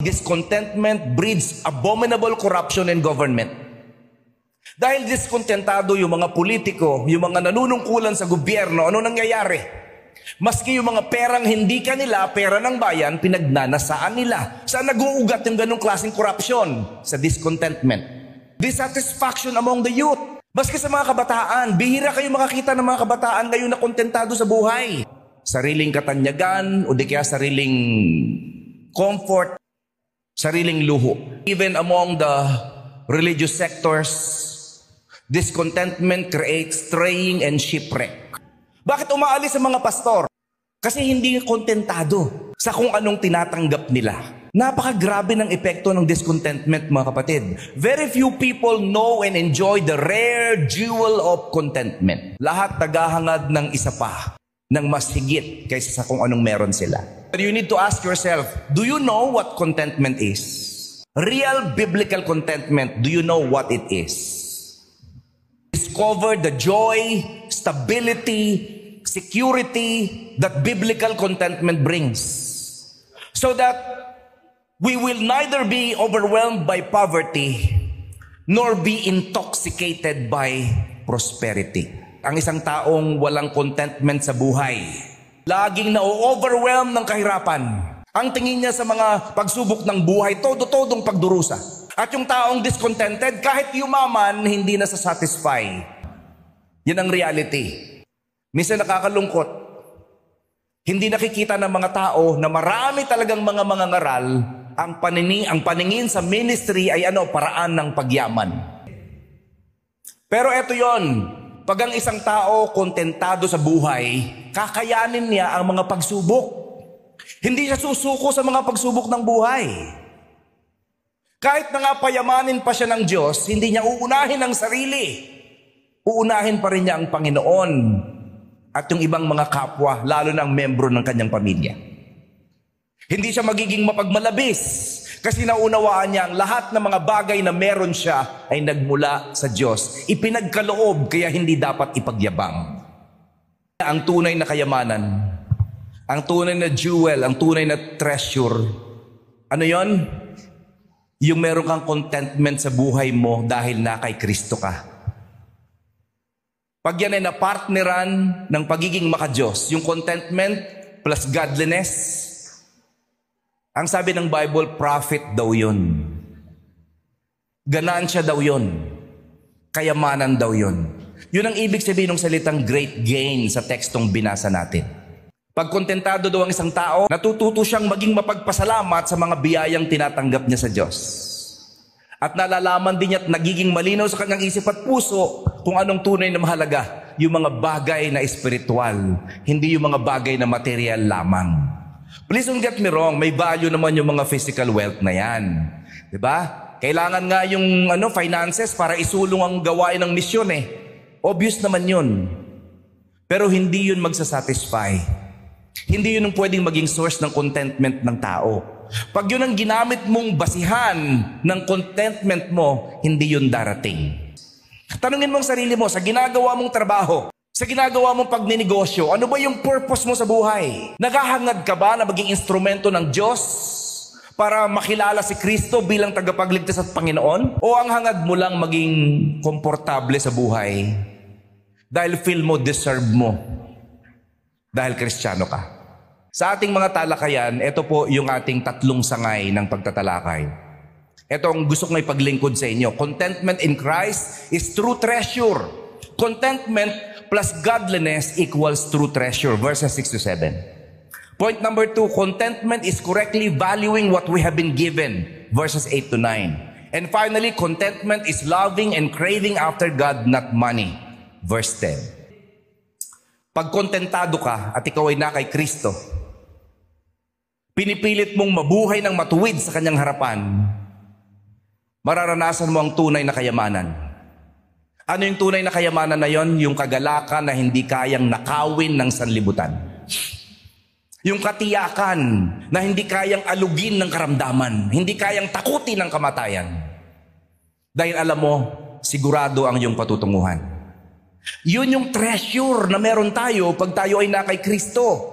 Discontentment breeds abominable corruption in government. Dahil diskontentado yung mga politiko, yung mga nanunungkulan sa gobyerno, ano nangyayari? Maski yung mga perang hindi kanila, pera ng bayan, pinagnanasaan nila. Saan nag-uugat yung ganong klaseng corruption? Sa discontentment. Dissatisfaction among the youth. Maski sa mga kabataan, bihira kayo makakita ng mga kabataan ngayon na kontentado sa buhay. Sariling katanyagan o di kaya sariling comfort, sariling luho. Even among the religious sectors, discontentment creates straying and shipwreck. Bakit umaalis ang mga pastor? Kasi hindi kontentado sa kung anong tinatanggap nila. Napakagrabe ng epekto ng discontentment, mga kapatid. Very few people know and enjoy the rare jewel of contentment. Lahat naghahangad ng isa pa, ng mas higit kaysa sa kung anong meron sila. But you need to ask yourself, do you know what contentment is? Real biblical contentment, do you know what it is? Discover the joy, stability, security that biblical contentment brings. So that we will neither be overwhelmed by poverty nor be intoxicated by prosperity. Ang isang taong walang contentment sa buhay, laging na-overwhelm ng kahirapan. Ang tingin niya sa mga pagsubok ng buhay, todo-todong pagdurusa. At yung taong discontented, kahit yumaman, hindi na satisfy. Yan ang reality. Minsan nakakalungkot. Hindi nakikita ng mga tao na marami talagang mga mangangaral, ang paningin sa ministry ay paraan ng pagyaman. Pero eto yon, pag ang isang tao kontentado sa buhay, kakayanin niya ang mga pagsubok. Hindi siya susuko sa mga pagsubok ng buhay. Kahit na nga payamanin pa siya ng Diyos, hindi niya uunahin ang sarili. Uunahin pa rin niya ang Panginoon at yung ibang mga kapwa, lalo na ang membro ng kanyang pamilya. Hindi siya magiging mapagmalabis kasi naunawaan niya ang lahat ng mga bagay na meron siya ay nagmula sa Diyos. Ipinagkaloob kaya hindi dapat ipagyabang. Ang tunay na kayamanan, ang tunay na jewel, ang tunay na treasure, ano yon? Yung meron kang contentment sa buhay mo dahil na kay Kristo ka. Pag yan ay napartneran ng pagiging makadiyos, yung contentment plus godliness, ang sabi ng Bible, profit daw yun. Ganansya daw yun. Kayamanan daw yun. Yun ang ibig sabihin ng salitang great gain sa tekstong binasa natin. Pag kontentado daw ang isang tao, natututo siyang maging mapagpasalamat sa mga biyayang tinatanggap niya sa Diyos. At nalalaman din niya at nagiging malinaw sa kanyang isip at puso kung anong tunay na mahalaga, yung mga bagay na espiritual, hindi yung mga bagay na material lamang. Please don't get me wrong, may value naman yung mga physical wealth na yan. Diba? Kailangan nga yung finances para isulong ang gawain ng misyon eh. Obvious naman yun. Pero hindi yun magsasatisfy. Hindi yun ang pwedeng maging source ng contentment ng tao. Pag yun ang ginamit mong basihan ng contentment mo, hindi yun darating. Tanungin mo ang sarili mo, sa ginagawa mong trabaho, sa ginagawa mong pagninegosyo, ano ba yung purpose mo sa buhay? Naghahangad ka ba na maging instrumento ng Diyos para makilala si Kristo bilang tagapagligtas at Panginoon? O ang hangad mo lang maging komportable sa buhay dahil feel mo deserve mo dahil Kristiyano ka? Sa ating mga talakayan, ito po yung ating tatlong sangay ng pagtatalakay. Ito ang gusto kong ipaglingkod sa inyo. Contentment in Christ is true treasure. Contentment plus godliness equals true treasure. Verses 6 to 7. Point number 2, contentment is correctly valuing what we have been given. Verses 8 to 9. And finally, contentment is loving and craving after God, not money. Verse 10. Pag kontentado ka at ikaw ay na kay Kristo, pinipilit mong mabuhay ng matuwid sa kanyang harapan, mararanasan mo ang tunay na kayamanan. Ano yung tunay na kayamanan na yon? Yung kagalakan na hindi kayang nakawin ng sanlibutan. Yung katiyakan na hindi kayang alugin ng karamdaman, hindi kayang takutin ng kamatayan. Dahil alam mo, sigurado ang iyong patutunguhan. Yun yung treasure na meron tayo pag tayo ay na kay Kristo.